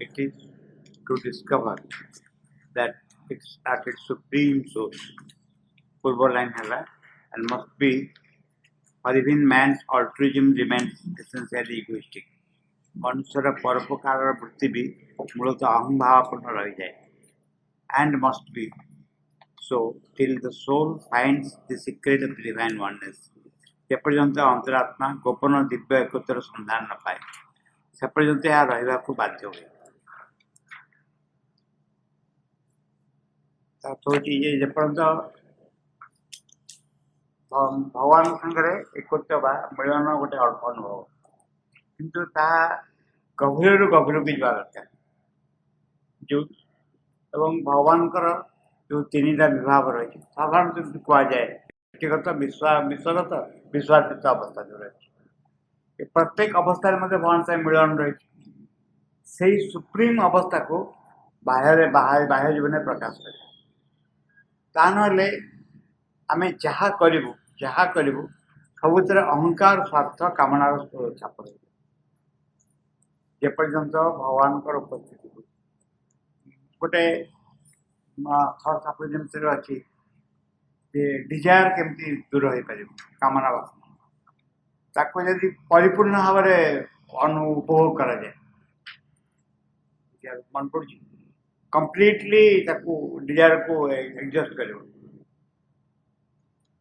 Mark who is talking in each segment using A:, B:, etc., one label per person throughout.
A: It is to discover that it's at its supreme source. Purva line hela and must be, or even man's altruism remains essentially egoistic. मनुष्यर परोपकार वृत्ति भी मूलतः अहंभावपूर्ण रही जाए and must be so till the soul finds the secret of divine oneness. ଯେପର୍ଯ୍ୟନ୍ତ ଅନ୍ତରାତ୍ମା ଗୋପନ ଦିବ୍ୟ ଏକତ୍ୱର ସନ୍ଧାନ ନ ପାଏ ସେପର୍ଯ୍ୟନ୍ତ ଏହା ରହିବାକୁ ବାଧ୍ୟ ହୁଏ। ହଉଛି ଯେ ଯେପର୍ଯ୍ୟନ୍ତ ଭଗବାନ ସାଙ୍ଗରେ ଏକତ୍ୱ ବା ମିଳନ ଗୋଟେ ଅନୁଭବ କିନ୍ତୁ ତାହା ଗଭୀରରୁ ଗଭୀରକୁ ଯିବା ଦରକାର। ଯେଉଁ ଏବଂ ଭଗବାନଙ୍କର ଯେଉଁ ତିନିଟା ବିଭାଗ ରହିଛି ସାଧାରଣତଃ ଯଦି କୁହାଯାଏ ବ୍ୟକ୍ତିଗତ ବିଶ୍ୱଗତ ବିଶ୍ୱାତୀତ ଅବସ୍ଥା ଯେଉଁ ରହିଛି ଏ ପ୍ରତ୍ୟେକ ଅବସ୍ଥାରେ ମଧ୍ୟ ଭଗବାନ ସାଙ୍ଗେ ମିଳନ ରହିଛି। ସେଇ ସୁପ୍ରିମ୍ ଅବସ୍ଥାକୁ ବାହ୍ୟ ଜୀବନରେ ପ୍ରକାଶ କରିବ। ତା ନହେଲେ ଆମେ ଯାହା କରିବୁ ସବୁଥିରେ ଅହଙ୍କାର ସ୍ୱାର୍ଥ କାମନାର ଛାପ ରହିବ। ଯେପର୍ଯ୍ୟନ୍ତ ଭଗବାନଙ୍କର ଉପସ୍ଥିତିକୁ ଗୋଟେ ଯେମିତି ଅଛି ଯେ ଡିଜାୟାର କେମିତି ଦୂର ହେଇପାରିବ କାମନା ବାସନା ତାକୁ ଯଦି ପରିପୂର୍ଣ୍ଣ ଭାବରେ ଉପଭୋଗ କରାଯାଏ ମନେ ପଡୁଛି କମ୍ପ୍ଲିଟଲି ତାକୁ ଡିଜାୟାରକୁ ଏଡଜଷ୍ଟ କରିବ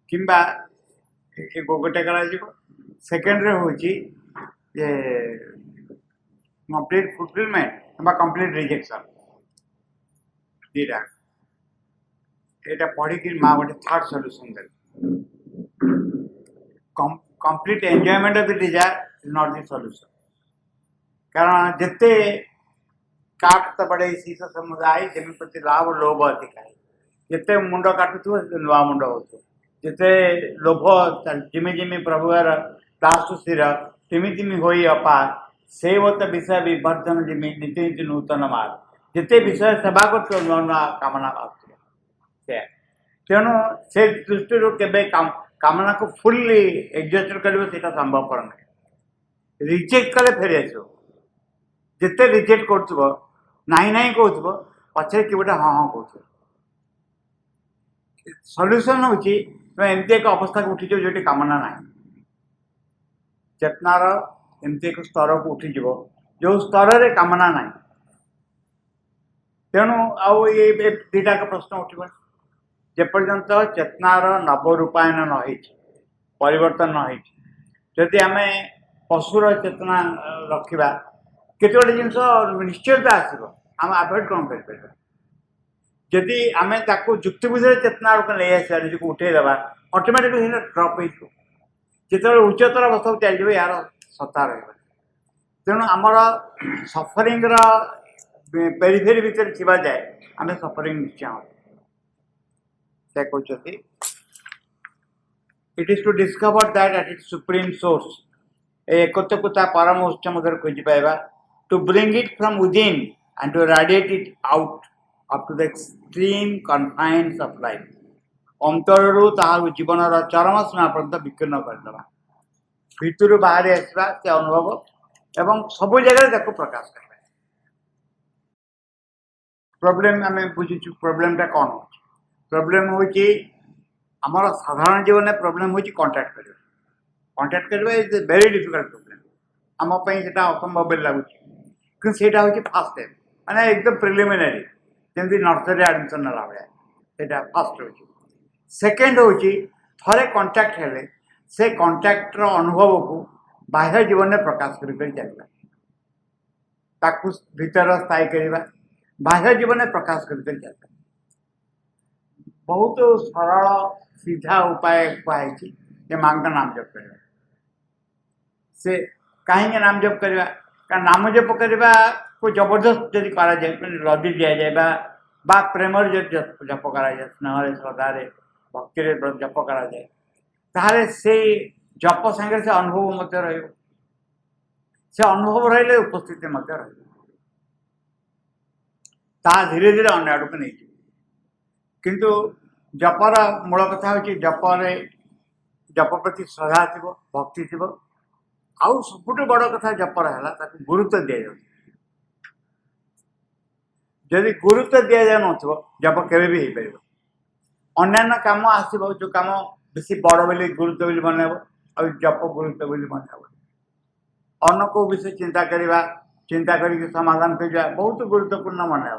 A: କିମ୍ବା ଗୋଟେ କରାଯିବ। ସେକେଣ୍ଡରେ ହେଉଛି ଯେ କମ୍ପ୍ଲିଟ୍ ଫୁଲଫିଲମେଣ୍ଟ କିମ୍ବା କମ୍ପ୍ଲିଟ୍ ରିଜେକ୍ସନ୍ ଦୁଇଟା এটা পড়িকি মা ଗୋଟେ থার্ড সলিউশন দেবে। Complete enjoyment of the desire is not the solution कारण जिते काट तो बड़े शीश समुदाय जमीन प्रति लाभ लोभ अधिक है जिते मुंड काटुथो नुआ मुंड होतो जिते लोभ जिमी जिमी प्रभुर दास स्थिर तिमी तिमी होई अपार से मत विषय विवर्धन जिमी नीति नीति नूतन मार्ग जिते विषय सेवा करतो नुआ नुआ कामना आसुथि तेणु से दृष्टि केवे कामना को फुल्ली एडजस्ट कर संभवपर ना रिजेक्ट कले फेरी आस जिते रिजेक्ट कर कहूब पछे कि गोटे हाँ हाँ कहूँ सल्यूशन हूँ तुम एमती एक अवस्था को उठीज जो कामना ना चेतनार एमती एक स्तर को उठीज जो स्तर में कामना ना तेणु आउ ये दुटाक प्रश्न उठ जेपर्यंत चेतनार नवरूपायन न परिवर्तन न जदि आम पशुर चेतना रखा केते गोटे जिन निश्चयता आसो आम आभोड कौन कर जदि आम युक्तिबुद्धि चेतना नहीं आसा निजी को उठेदेवा अटोमेटिकली ड्रप हो जो उच्चतर अवस्था को चल यार सत्ता रहा तेणु आमर सफरिंग पेरीफेरी भितर थी जाए आम सफरिंग निश्चय कहते it is to discover that at its supreme source एकत्व परम उत्स मध्य खोजी पाइबा to bring it from within and to radiate it out up to the extreme confines of life अंतरु ताहार जीवन चरम सीमा पर्यंत विकीर्ण करदेवा भितर बाहर आसवा से अनुभव एवं सब जगह प्रकाश करवा प्रोब्लेम आम बुझीचु प्रोब्लेमटा कौन हो प्रोब्लेम हूँ आमर साधारण जीवन में प्रोब्लेम हूँ कंटाक्ट करवा is a very difficult problem आमपाई से असंभव लगुच कि हूँ फास्ट स्टेप मैंने एकदम प्रिलिमिनारी जमी नर्सरी एडमिशन नाला भाया फास्ट हूँ सेकेंड हूँ थे कंटाक्ट हेले से कंटाक्टर अनुभव को बाह्य जीवन में प्रकाश कर चलवा भीतर स्थायी करवा बाह्य जीवन में प्रकाश कर चलवा बहुत सरल सीधा उपाय कहुई माँ का नाम जप करवा से कहीं नाम जप करवा कारण नाम जप करने को जबरदस्त जब कराए लदी दि जाए प्रेम जप कराए स्नेह श्रद्धा भक्ति जप कराए ताहले से जप सांगे से अनुभव मध्य रहिबो से अनुभव रहिले उपस्थिति मध्य रहिबो ता धीरे धीरे अन्य आड़ को नहीं किंतु जपर मूल कथा हूँ जपरे जप प्रति श्रद्धा थी भक्ति थी आउ सबुठ बड़ कथा जपर है गुरुत्व दि जाए जदि गुरुत्व दि जान जप केवे भी हो पार अन्य कम आसो जो कम बेसी बड़ बोली गुरुत्व बोली मन और जप गुरुत्व बोली मन अन्न को विषय चिंता करवा चिंता करके समाधान कर बहुत गुरुत्वपूर्ण मन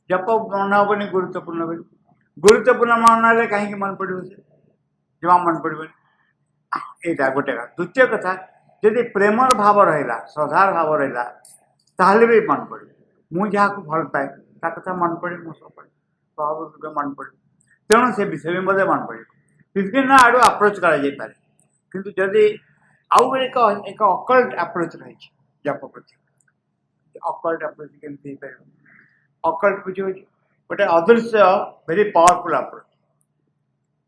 A: जप मन हेनी गुरुत्वपूर्ण बोली गुरुत्वपूर्ण मन कहीं मन पड़ो से जमा मन पड़ो यहाँ गोटे द्वितीय कथा जदि प्रेमर भाव रहा श्रद्धार भाव रहा ताहले भी मन पड़े मुझे भल पाए ता कथा मन पड़े मो सब पड़े स्वभाव मन पड़े तेणु से विषय भी मत मन पड़े विभिन्न आड़ आप्रोच करें किंतु जदि आउ एक अकल्ट आप्रोच रही जप प्रति अकल्ट आप्रोच केमती अकल्ट बुझे गोटे अदृश्य वेरी पावरफुल आप्रोच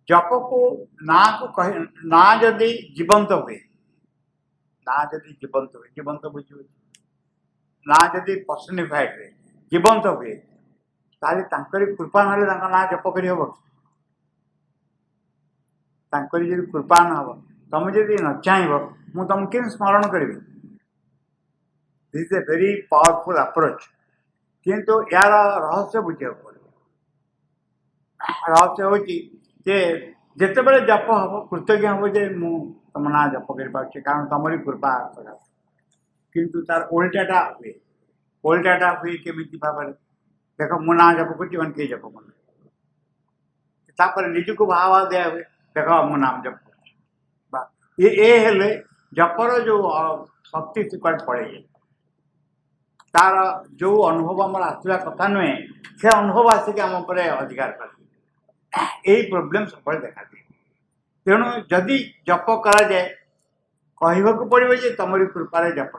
A: जप को ना को कह ना जदि जीवंत हुए ना जदि जीवंत बुझे ना जदि पर्सनिफाइड हुए जीवंत हुए ताली कृपा ना ना जप कर जब कृपा न हम तुम जब न चाहब मुझे तुम कि स्मरण करी this is a very powerful approach किंतु यार रहस्य बुझे रहस्य हूँ जिते बड़े जप हम कृतज्ञ हम जे तुम ना जप कर पार्टी कारण तुमरी कृपा किंतु तार उल्टाटा हुए केमी भाव देख मु ना जप कर किए जप मन निज को भाव दिया हुए देख मो नाम जप ये जपर जो शक्ति से कट पड़े तार जो अनुभव आम आसवा कथा नुहे से अनुभव आसिक आम पर अधिकार कर यही प्रोब्लेम सब देखा दिए तेणु जदि जप कराए कहवाक पड़ो जे तुमरी कृपार जप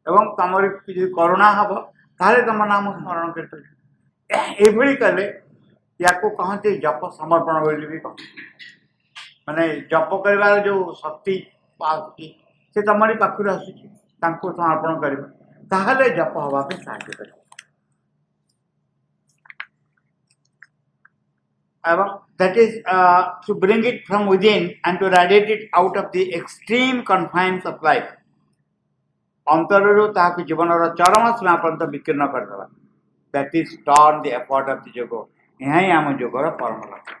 A: एवं तुमरी करुणा हम ताले तुम नाम स्मरण कर कले या कहते जप समर्पण बोली भी कहते माने जप कर जो शक्ति से तुमरी पाखु आसूँ समर्पण कर जप हाँके साहय कर that is to bring it from within and to radiate it out of the extreme confines of life अंतरु ताकि जीवन चरम सीमा पर्यंत विकीर्ण करदेवा that is turn the effort of the yoga यहाँ ही आम योगर परम लक्ष्य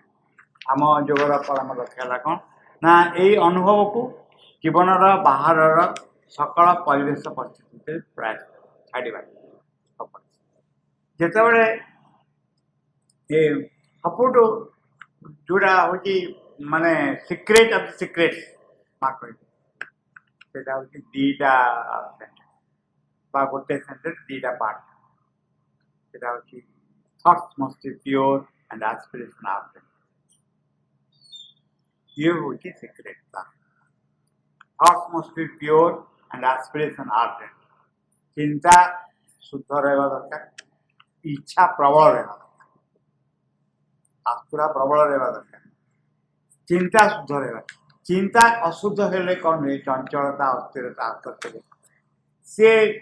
A: आम योगर परम लक्ष्य है कौन ना यही अनुभव को जीवन बाहर सकल परिवेश परिस्थिति प्रयास छाड़ा जिते बड़े ये सबुठ जोड़ा हूँ माने सिक्रेट ऑफ द सिक्रेट्स सेटा हूँ दीटा गोटे सेंटेंस दीटा पार्ट सेटा हूँ thoughts must be pure and aspiration art ये हूँ secret thoughts must be pure and aspiration art चिंता शुद्ध रहा दरकार इच्छा प्रबल रहा आस्था प्रबल रहा दरकार चिंता शुद्ध रहा चिंता अशुद्ध हेले कौन हुए चंचलता अस्थिरता आसक्ति सी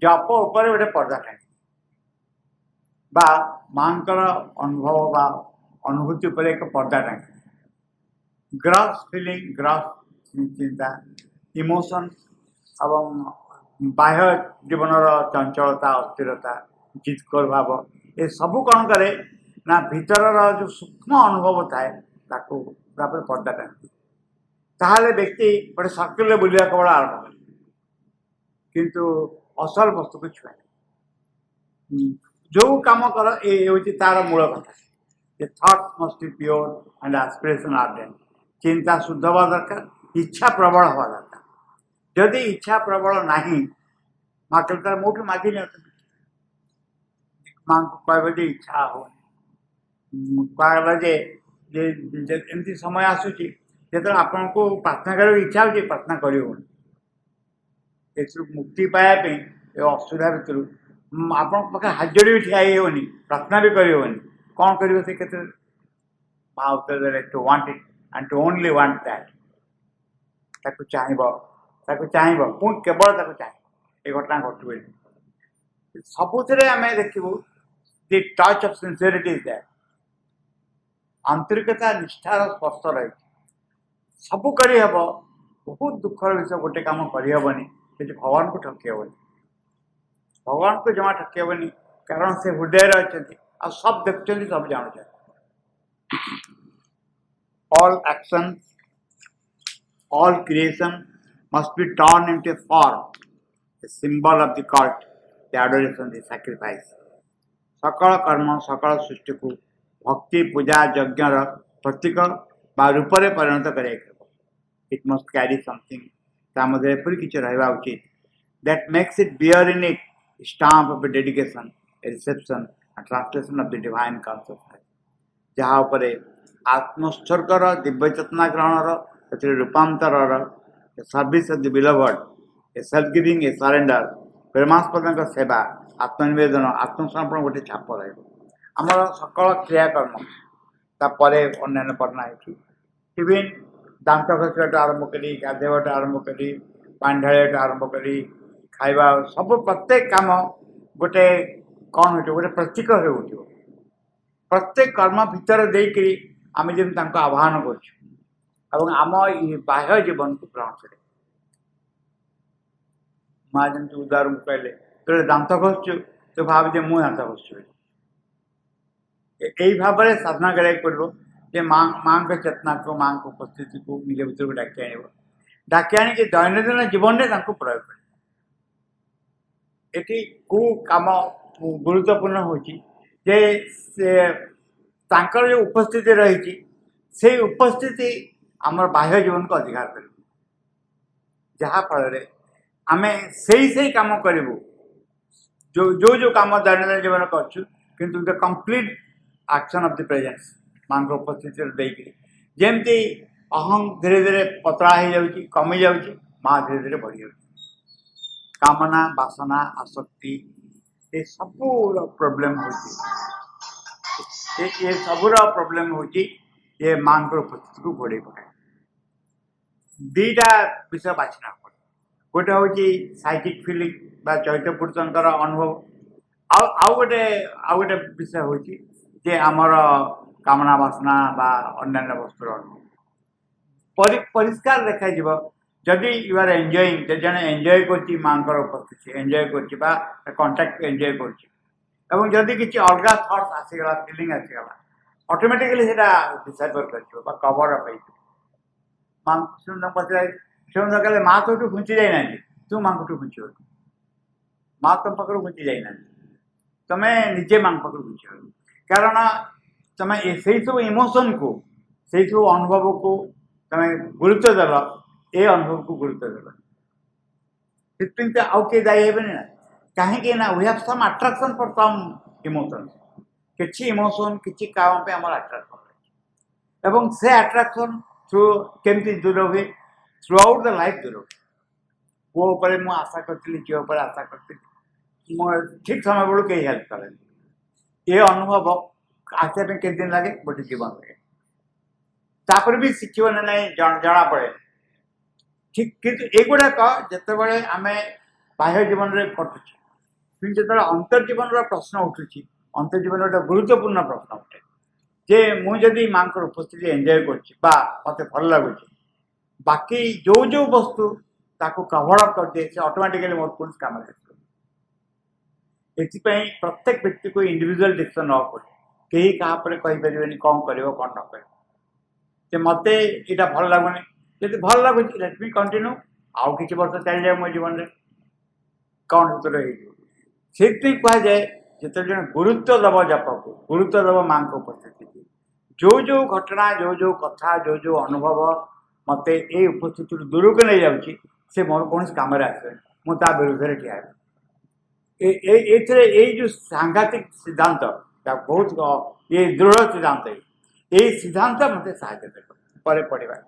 A: जप उपर गोटे पर्दा टाणी मांकर अनुभव बा अनुभूति पर एक पर्दा टाणी ग्रस फिलिंग ग्रस चिंता इमोशन एवं बाह्य जीवन चंचलता अस्थिरता जितकर भाव ये सबू कौन करे ना भीतर जो सूक्ष्म अनुभव थाए पर्दा टाणी ताहले व्यक्ति गोटे सर्किल बुलवा केवल आरंभ कर किंतु असल वस्तु को छुआ जो कम कर ये तार मूल कथा thought must be pure and aspiration ardent चिंता शुद्ध हवा दरकार इच्छा प्रबल हवा दरकार जदि इच्छा प्रबल नहीं माँ कहते मोटू मागी माँ को कह इच्छा हो कहला एमती समय आसूची जो आपन को प्रार्थना कर इच्छा हो प्रार्थना कर मुक्ति पायापी असुविधा भितर आप हाजरी भी ठिया होनी प्रार्थना भी करनी कौन कर से क्षेत्र to want it and to only want that चाहब पुणी केवल चाहे ये घटना घटू सबुथे आम देखू the touch of sincerity is that आंतरिकता निष्ठार स्पर्श रही सबू करहब बहुत दुखर विषय गोटे कम करहबनी भगवान को ठकी हेनी भगवान को जमा ठकी हेनी कारण से हृदय अच्छा सब देखते सब जानते all actions, all creation must be turned into a form, a symbol of the cult, the adoration, the sacrifice. सकल कर्म सकल सृष्टि को भक्ति पूजा यज्ञ प्रतीक बा रूप में परिणत कर इट मस्ट कैरी समथिंग एपरी किसी रहा उचित that makes it bear in it stamp of dedication reception and translation of the divine consciousness जहाँ पर आत्मोत्सर्गर दिव्य चेतना ग्रहण रूपांतर service of the beloved a self giving a surrender प्रेमास्पद सेवा आत्मनिवेदन आत्मसमर्पण गोटे छाप रमर सकल क्रियाकर्म तापर अन्य पढ़ना इवन दांत घसा आरंभ करी गाधेवाटा आरंभ करी पानी ढाड़ा आरंभ करी खाଇବା सब प्रत्येक काम गोटे कौन हो गोटे प्रतीक हो प्रत्येक कर्म भितर देकरी आम जमी आह्वान करम बाह्य जीवन को ग्रहण करे माँ जमी उदाहरण कहले तो दांत घसु तो भाव जे मु दांत घसु यही भाव में साधना करा पड़ो जे माँ के चेतना को माँ को उपस्थिति को निज भर को डाकी आण डाकी आनी दैनंदिन जीवन में प्रयोग करे ये कौ कम गुरुत्वपूर्ण हो जो उपस्थिति रही से उपस्थिति आमर बाह्य जीवन को अधिकार कर जहाँफल आम से काम करूँ जो काम दैनंदिन जीवन कर किंतु the complete action of the presence माँ को उपस्थिति देकर जमती अहम धीरे धीरे पतला हो जाऊँगी कमी जाऊँगी माँ धीरे धीरे बढ़ी जाऊँगी कामना वासना आसक्ति ये सब प्रोब्लेम हो सबूर प्रोब्लेम हो माँ को उपस्थिति को घोड़े पकाए दीटा विषय बाछना गोटे हूँ साइकिक फिलिंग चैतपुरुषंकर अनुभव आउ गोटे विषय हूँ आमर कामना वासना बा अन्य वस्तुर अनुभव परिष्कार देखा जदि यू आर एंजॉयिंग जड़े एंजॉय कर माँ उपस्थिति एंजॉय कर कंटाक्ट एंजॉय कर किसी अलग थट्स आसीगला फिलिंग आसीगला ऑटोमेटिकली डिसाइड कर कवर अप माँ पचार से कहले माँ तो घुंची जाना तू माँ को घुंच माँ तुम पाखु घुंची जाना तुम्हें निजे माँ पाखु घुंच कारण तुम्हें से सब इमोशन को से सब अनुभव को तुम्हें गुरुत्व देल ए अनुभव को गुरुत्व देल आउ किए जाए ना कहीं ना we have some attraction for some emotions किसी इमोशन किसी काम पे आम अट्रैक्शन एवं से अट्रैक्शन थ्रू केमती दूर हुए थ्रू आउट द लाइफ दूर हुए पुओ पर मुझे आशा करी झील पर आशा करी ठीक समय बेलू कहीं हेल्प करें ये अनुभव आसापे के दिन लगे गोटे जीवन लगे तापर भी शिखब ना ना जना पड़े ठीक किंतु एगुड़ाक जिते आम बाह्य जीवन में कटुचे जो अंतर्जीवन प्रश्न उठुची अंतर्जीवन गोटे गुरुत्वपूर्ण प्रश्न उठे जे मुझे माँ को उपस्थिति एंजॉय कर मत भल लगुच बाकी जो जो वस्तु ताको कवर अप कर दिए से ऑटोमेटिकली मोर कौन काम एपाई प्रत्येक व्यक्ति को इंडिविजुअल डिसीजन न कर कहीं क्या कहीपर कौन कर कौन न कर मत यहाँ भल लगुनि जब भल लगुच लेट मी कंटिन्यू आउ कि वर्ष चल जाए मो जीवन में कौन से कहुए जिते जन गुरुत्व दब जप को गुरुत्व दब माँ को उपस्थिति जो जो घटना जो कथा जो अनुभव मत ये उपस्थिति दूर को नहीं जाऊँगी से मोर कौन कम आसे मुझे विरुद्ध ठिया ये जो सांघातिक सिद्धांत बहुत ये दृढ़ सिद्धांत ये सिद्धांत मत साहय पढ़ा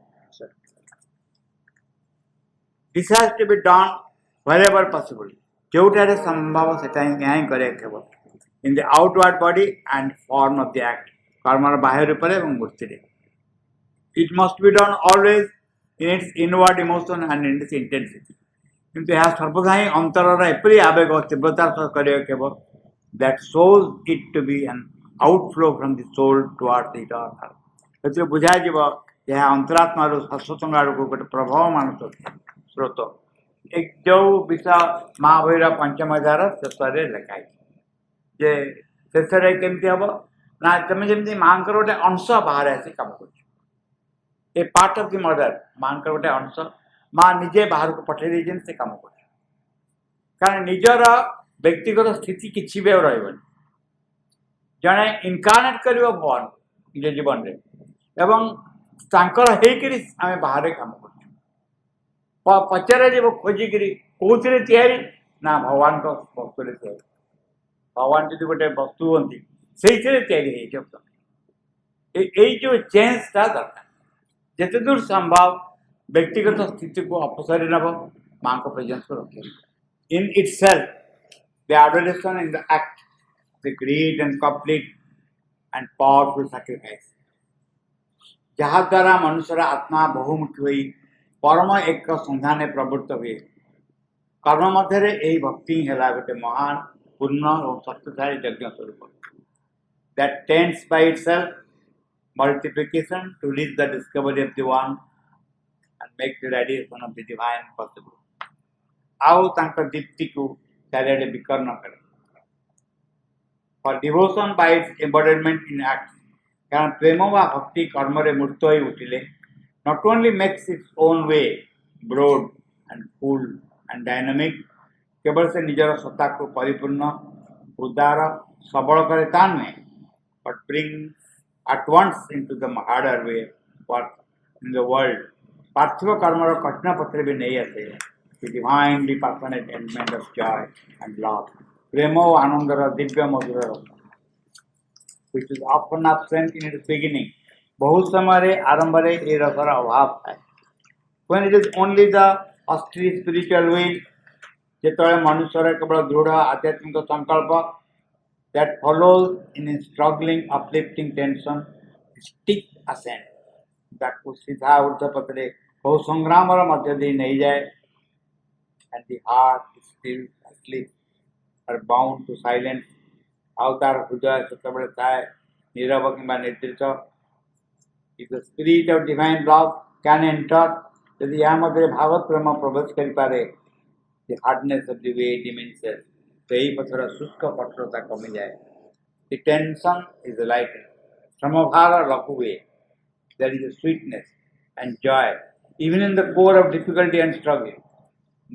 A: this has to be done wherever possible जोटारे संभव से यहाँ कर in the outward body and form of the act कर्मर बाह्य रूप में मूर्ति it must be done always in its inward emotion and in its intensity किंतु यह सर्वदा ही अंतर एपरी आवेग तीव्रतार सह कर that shows it to be an outflow from the soul towards the eternal से बुझाई यह अंतरात्मा शाश्वत आड़ को गोटे प्रभावमान स्रोत एक जो विषय महाभैरव पंचम अध्याय शेष लिखाई जे शेषରେ କେମିତି ହେବ ନା ତମେ ଯେମିତି ମାଙ୍କର ଗୋଟେ ଅଂଶ ବାହାରେ ଆସି କାମ କରୁଛ ଏ ପାର୍ଟ ଅଫ୍ ଦି ମଦର ମାଙ୍କର ଗୋଟେ ଅଂଶ ମା ନିଜେ ବାହାରକୁ ପଠେଇ ଦେଇଛନ୍ତି ସେ କାମ କରୁଛ କାରଣ ନିଜର ବ୍ୟକ୍ତିଗତ ସ୍ଥିତି କିଛି ବି ଆଉ ରହିବନି ଜଣେ ଇନକାର୍ନେଟ୍ କରିବ ଭଗବାନ ନିଜ ଜୀବନରେ ଏବଂ ତାଙ୍କର ହେଇକିରି ଆମେ ବାହାରେ କାମ କରୁଛୁ ପଚରାଯିବ ଖୋଜିକିରି କୋଉଥିରେ ତିଆରି ନା ଭଗବାନଙ୍କ ବସ୍ତୁରେ ତିଆରି भगवान जी गोटे वस्तु हमें से जो चेंजटा दरकार जिते दूर संभव व्यक्तिगत स्थिति को अपसारी नब माँ को प्रेजेंस को रखे in its self the adoration in the act the great and complete and powerful sacrifice जहाँ द्वारा मनुष्यर आत्मा बहुमुखी हुई परम एक संधान प्रवृत्त हुए कर्म मध्य यही भक्ति है गोटे महान पूर्ण और शक्तिशाली यज्ञ स्वरूप that tends by itself multiplication to reach the discovery of the one and make the radiation of the divine possible. आओ तांकर दीप्ति को चारिआडे विकर्ण करे for devotion by its embodiment in acts कारण प्रेम व भक्ति कर्म रे मूर्त होई उठिले not only makes its own way broad and full and dynamic केवल से निजर सत्ता को परिपूर्ण उदार सबल करे ता नुहे but brings at once into the harder way work in the world पार्थिव कर्मर कठिन पत्र भी नहीं आसे divinely passionate element of joy and love प्रेम और आनंदर दिव्य मधुर रस which is often absent in its beginning बहुत समय आरंभ रे ए रसर अभाव थाए when it is only the austere spiritual will जिते मनुष्यर केवल दृढ़ आध्यात्मिक संकल्प that follows in a struggling uplifting tension stick ascent ताकू सीधा ऊर्ध पत्रे बहु संग्राम मध्य दे नहीं जाए and the heart is still asleep or bound to silence अवतार हृदय सतबले थाए नीरव किंबा निद्रित if the spirit of divine love can enter यदि यहाँ मध्य भागवत प्रेम प्रवेश कर पारे the hardness of the way diminishes तो यही पत्थर शुष्क कठोरता कमी जाए the tension is light श्रमभार लघु हुए there is a sweetness and joy even in the core of difficulty and struggle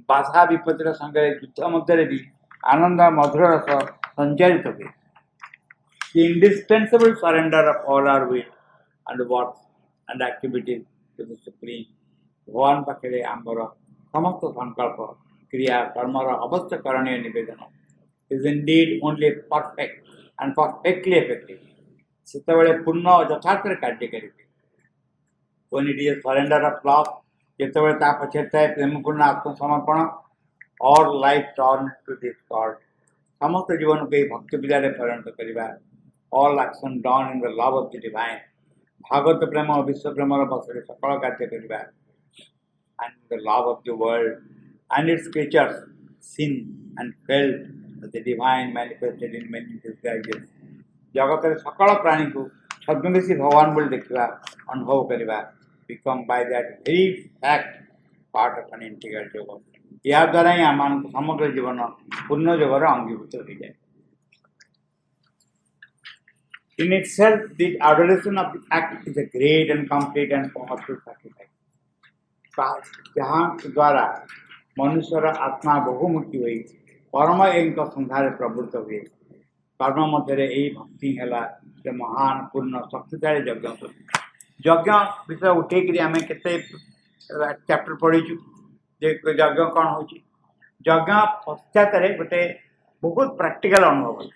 A: बाधा विपत्तिर संगे युद्ध मध्य भी आनंद मधुर रस संचारित हुए the indispensable surrender of all our will and works and activities to the supreme भगवान पाखे आमर समस्त संकल्प क्रिया कर्मर अवश्य करणीय निवेदन is indeed only perfect and perfectly effective. सेतबेले पूर्ण यथार्थ कार्यकारी when it is a surrender of love जेतबेले ता पछे थाए प्रेमपूर्ण आत्मसमर्पण और life turn to this God समस्त जीवन को भक्ति विद्यालय परिणत करिबा all action done in the love of the divine Bhagavat प्रेम और विश्व प्रेम बसरे सकल कार्य करिबा and the love of the world and its creatures seen and felt the divine manifested in many disguises जगत सकल प्राणी को छद्मवेशी भगवान बोल देखा अनुभव करवा become by that very fact part of an integral yoga या द्वारा ही आम समग्र जीवन पूर्ण योगर अंगीभूत हो जाए in itself the adoration of the act is a great and complete and powerful sacrifice जहाँ द्वारा मनुष्यर आत्मा बहुमुखी हुई परम एक संसार प्रवृत्त हुए कर्म मध्य यही भक्ति है महान पूर्ण शक्तिशाली यज्ञ यज्ञ विषय उठेक आम के चैप्टर पढ़ीचु यज्ञ कौन हो यज्ञ पश्चात गोटे बहुत प्रैक्टिकल अनुभव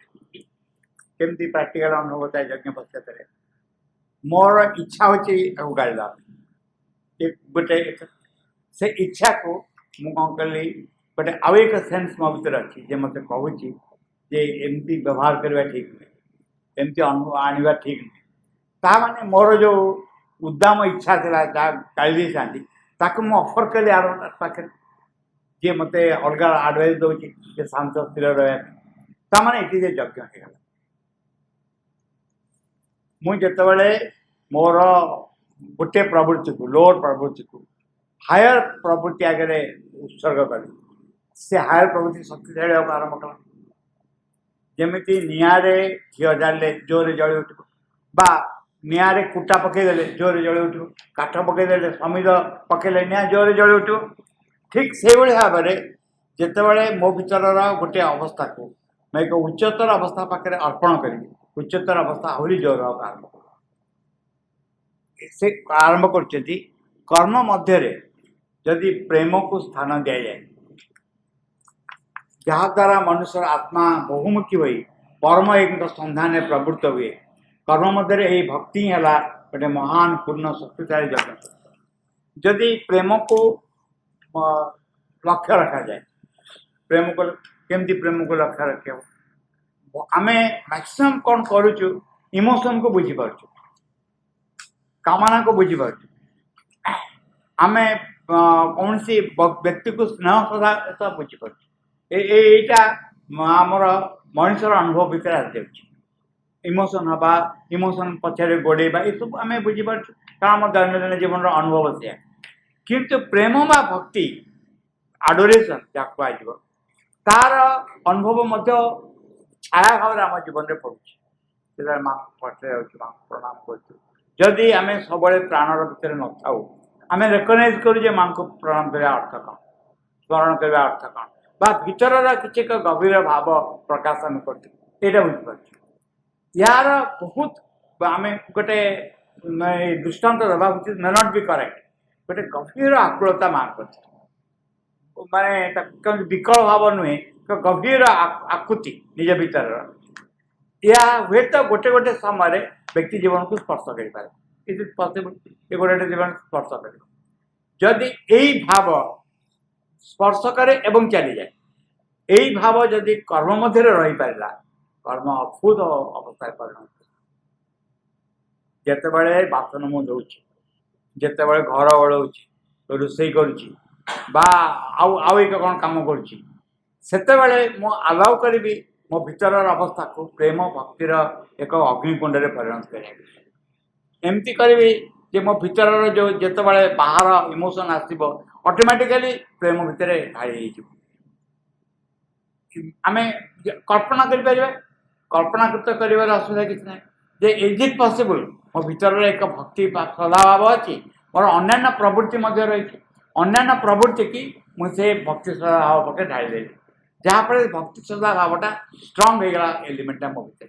A: केमती प्रैक्टिकल अनुभव होता है यज्ञ पश्चात मोर इच्छा होची गाड़ी गोटे से इच्छा को मु कौन कली गोटे आउ एक सेन्स मो भर अच्छी जे मत कहूँ जे एमती व्यवहार करवा ठीक नहीं एमती अनुभव आने ठीक नहीं ताने मोर जो उद्दाम इच्छा था गाड़ी चाहती ताकू मु अफर कली आर पाखे जी मत अलग आडभाइस दौर शांत स्थिर रहा ताने ये यज्ञ होगा मुझे मोर गोटे प्रवृत्ति को लोअर प्रवृत्ति को हायर प्रवृत्ति आगे उत्सर्ग करी से हायर प्रवृत्ति शक्तिशाली आरंभ कला जमीती निआरे घी जाले जोरे जली उठिब बा निआरे कुटा पकईदे जोरे जली उठिब काठ पकईदे समीर पकईले निआ जोरे जली उठिब ठीक से भाव में जितेबाला मो भर गोटे अवस्था को मैं एक उच्चतर अवस्था पाखे अर्पण करी उच्चतर अवस्था आहरी जोर आरंभ से आरंभ कर कर्म मध्य जदि प्रेम को स्थान दि जाए जहाद्वारा मनुष्य आत्मा बहुमुखी हो परम एक संधान प्रवृत्त हुए कर्म मध्य यही भक्ति है गोटे महान पूर्ण शक्तिशाली जगत जदि प्रेम को लक्ष्य रखा जाए प्रेम को केमती प्रेम को लक्ष्य रखे आम मैक्सिमम कौन करुचु इमोशन को बुझी पार्छु कामना को बुझी पार्छु आम कौन सी व्यक्ति को स्नेह सदा बुझी पार्छु एटा आमर मनुष्यर अनुभव भितर आ जाए इमोशन हवा इमोशन पछारे गोड़ेबा ये सब आम बुझी पार्छु कारण आम दैनंदिन जीवन अनुभव से किंतु प्रेम बा भक्ति आडोरेशन जहाँ कह तार अनुभव मध्य छाया भाव आम जीवन में पड़ुची माँ पटे प्रणाम करी आम सब प्राणर भितर न था आम रेकग्नाइज करूँ माँ को प्रणाम करने अर्थ कौन स्मरण करने अर्थ कौन बा भीतर किसी एक गभीर भाव प्रकाश आम कर बुझीपार यार बहुत आम गोटे दृष्टांत देवा उचित मे नॉट बी करेक्ट गोटे गभीर आकुलता माँ कर माने विकल भाव नुहे गभीर आकुति निज भीतर या हुए तो गोटे गोटे समय व्यक्ति जीवन को स्पर्श कर इट इज पॉसिबल ये गोटे जीवन स्पर्श कर जदि यही भाव स्पर्श करे एवं चली जाए यही भाव जदि कर्म मध्य रही पारा कर्म अद्भुत अवस्था परिणत जितेबाला बासन मु धोची जितेबाला घर ओढ़ाऊँच रोषे करुच्ची बा आउ एक कौन कम करुँचे मु अलाउ करी मो भीतर अवस्था को प्रेम भक्तिर एक अग्निकुंड में परिणत करमती करी जे मो भीतर जो जितेबाला बाहर इमोशन आसब ऑटोमेटिकली प्रेम भितर ढाई आम कल्पना कल्पनाकृत कर असुविधा किसी ना जे इज इट पॉसिबल मो भीतर एक भक्ति सदाभाव अच्छी मोर अन्य प्रवृत्ति रही अन्य प्रवृत्ति की मुझे भक्ति सदाभाव पके ढाई देली जहाँफल भक्ति सदाभावटा स्ट्रंग हो गला एलिमेंटा मो भीतर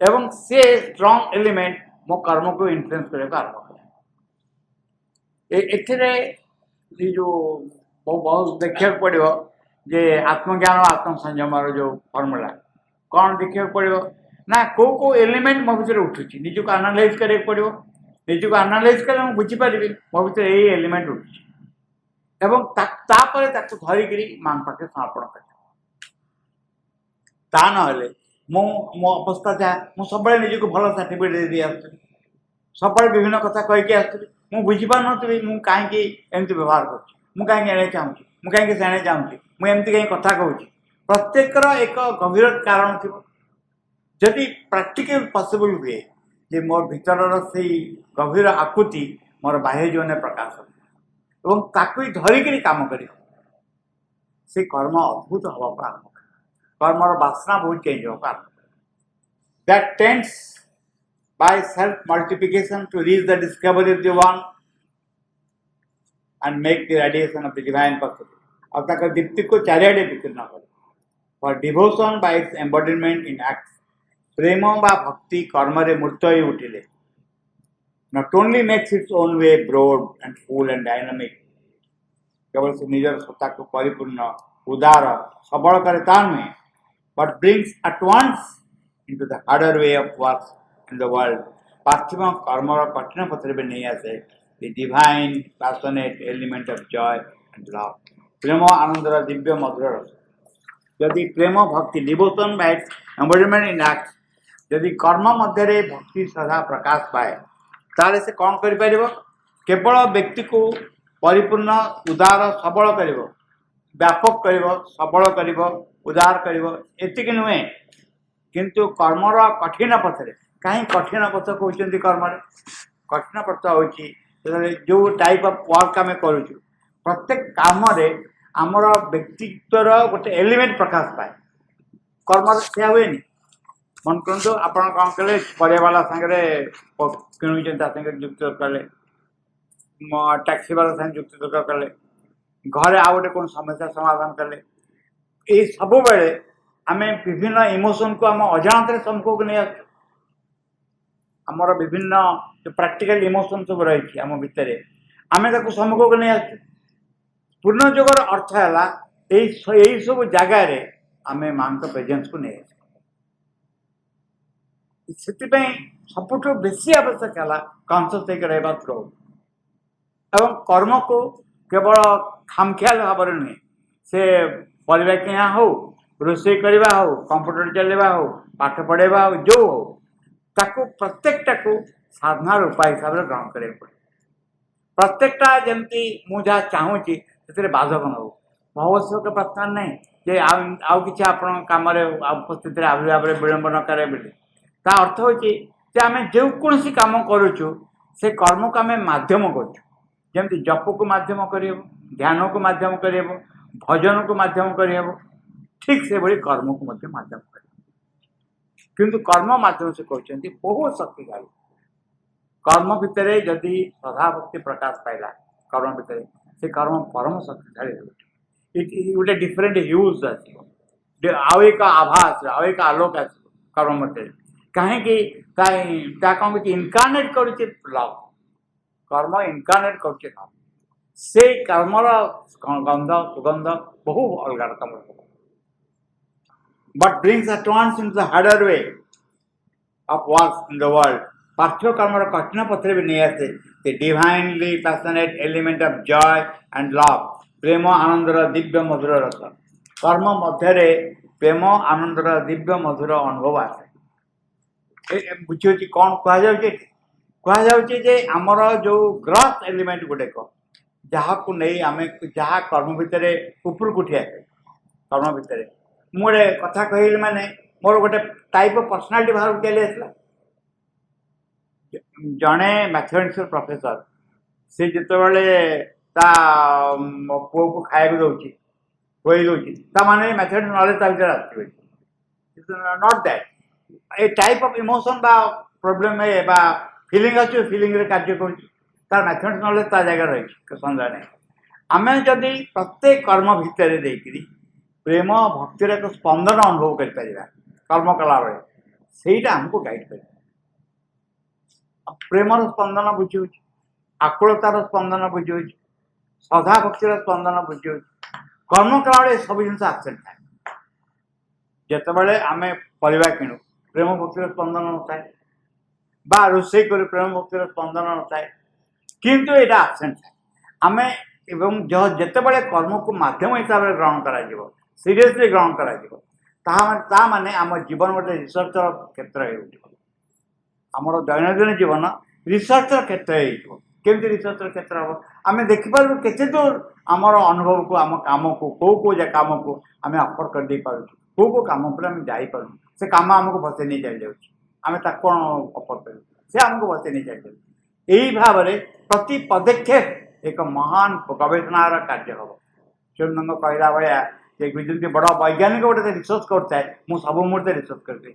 A: एवं से स्ट्रंग एलिमेंट मो कर्म को इन्फ्लुएंस करने आरंभ कर जो बहुत देखा पड़ो जे आत्मज्ञान और आत्म संयम जो फर्मूला कौन देखा पड़ो ना को एलिमेंट मो भीतर उठुची निज को एनालाइज करा पड़ो निज को एनालाइज कले मुझे बुझीपारि मो भीतर यही एलिमेंट उठुची एवं धरिकी मां पाखे समर्पण कर मो अवस्था जहाँ मुझे सब निजी को भल सर्टिफिकेट दे दी आसुरी सब विभिन्न कथा कहीकि आसुरी मुझे बुझीपार नी मुझे कहीं एमती व्यवहार करें चाहूँगी मुझे कहीं जाने चाहूँगी मुझे कहीं कथा कहूँ प्रत्येकर एक गभीर कारण थी जदि प्रैक्टिकल पॉसिबल हुए जे मोर भीतर से गभीर आकुति मोर बाह्य जीवन में प्रकाश हो ताकू धरिकी कम कर से कर्म अद्भुत हाँको आरंभ कर्मर बासना बहुत चेंज हो that tends by self multiplication to reach the discovery of the one and make the radiation of the divine possible और तक दीप्ति को चारिआडे विकीर्ण कर for devotion by its embodiment in act प्रेम बा भक्ति कर्म रे मूर्त ही उठिले not only makes its own way broad and full and dynamic केवल से निजर सत्ता को परिपूर्ण उदार सबल करे ता नुहे but brings at once into the harder way of works in the world पार्थिव कर्म कठिन पत्र में नहीं आसे the divine passionate element of joy and love प्रेम आनंदर दिव्य मधुर रस यदि प्रेम भक्ति devotion by embodiment in act यदि कर्म मध्य भक्ति सदा प्रकाश पाए ताले से कौन कर केवल व्यक्ति को परिपूर्ण उदार सबल कर व्यापक कर सबल कर उदार कर नुहे किंतु कर्मर कठिन पथरे कहीं कठिन पथ कहते कर्म कठिन पथ हो जो टाइप ऑफ वर्क आम करूँ प्रत्येक काम आमर व्यक्तित्वर गोटे एलिमेंट प्रकाश पाए कर्म से हुए मन करूँ आपण कौन कले परिवाला सागरे किणुचे सागे युक्त कले टैक्सी वाला सागे युक्त कले घरे आउ गोटे कौन समस्या समाधान कले ये सब बेले आम विभिन्न इमोशन को आम अजाणत सम्मुख को नहीं आमर विभिन्न जो प्रैक्टिकल इमोशन सब रही आम भितर आम सम्मुख को नहीं आस पूर्ण जोगर अर्थ है यही सब जगार आम माँ प्रेजेंस को नहीं से सबुठ बेसी आवश्यक है कॉन्शियस रहा थ्रो एवं कर्म को केवल खामखियाल भाव नुहे से परिवा किणा हो रोषे करवा हो कंप्यूटर चलवा हो पाठ पढ़ेवा हो जो हो ताकू प्रत्येकटा को साधनार उपाय हिसाब से ग्रहण करें पड़े प्रत्येकटा जमती मुझे जहाँ चाहूँगी से बाधक न हो भविष्य के प्रश्न नहीं जे आउ कि कम उपस्थित आविर्भाव विलंब न करे बोली ता अर्थ हो आम जो कौन कम करुचु से कर्म को आम मध्यम करमती जप को मध्यम कर ध्यान को मध्यम कर भजन को मध्यम कर ठीक से भाई कर्म को मध्यम कर किंतु कर्म माध्यम से कहते बहुत शक्तिशाली कर्म भितर जदि श्रद्धा भक्ति प्रकाश पाइला कर्म भितर से कर्म परम शक्तिशाली गोटे डिफरेंट ह्यूज आउ एक आभास आउ एक आलोक आस कर्म मध्य कहीं कौन इनकार्नेट कर लव कर्म इनकार्नेट कर से कर्मर गंध सुगंध बहु अलग रकम but brings advance in the harder way of works in the world पार्थिव कर्मर कठिन पथरे भी नहीं आसे the divinely passionate element of joy and love प्रेम आनंदर दिव्य मधुर रस कर्म मध्य प्रेम आनंदर दिव्य मधुर अनुभव आसे बुझे कौन कहुचे आमर जो ग्रस एलिमेंट गुटेक जहाँ को नहीं आम जहाँ कर्म भितर ऊपर उठी आसे कर्म भितर मुझे कथा कहली माने मोर गोटे टाइप ऑफ पर्सनालिटी बाहर चली आसला जड़े मैथमेटिक्स प्रोफेसर से जिते पुओ को खाया दौर खुई दौर माने मैथमेटिक्स नॉलेज भर आस not that a type of emotion बा प्रॉब्लम बा फिलिंग अच्छे फिलिंग कार्य कर तार मैथमेटिक्स नॉलेज ता जगह रही सन्देह नहीं आम जदि प्रत्येक कर्म भितर देकरी प्रेम भक्तिर एक स्पंदन अनुभव कर कर्म कला बेले सेटा आमको गाइड कर प्रेमर स्पंदन बुझे आकुलतार स्पंदन बुझे श्रद्धा भक्तिर स्पंदन बुझे कर्म कला बेले सब जिन आबसेंट थाए जिते आम परिवा किणु प्रेम भक्तिर स्पंदन न थाए बा रोषे कर प्रेम भक्तिर स्पंदन न थाए किंतु यहाँ आबसेंट थाए आम एवं जिते कर्म को मध्यम हिसाब से ग्रहण कर सीरियसली ग्रहण कर माने आम जीवन गोटे रिसर्चर क्षेत्र होमर दैनंदिन जीवन रिसर्चर क्षेत्र केमती रिसर्चर क्षेत्र हम आम देखिपार केते दूर आमर अनुभव को आम कम को कौ कम को आम अफर कर दे पार कौ कम पर आम जापर से कम आमको बसई नहीं चली जाऊँ कौन अफर कर से आमको बसई नहीं चली जाऊँ यही भाव में प्रति पदक्षेप एक महान गवेषणार कार्य हम शिवनंद कहला भाया जमी बड़ वैज्ञानिक गोटे रिसर्च करता है मुझे सब मुहूर्ते रिसर्च करके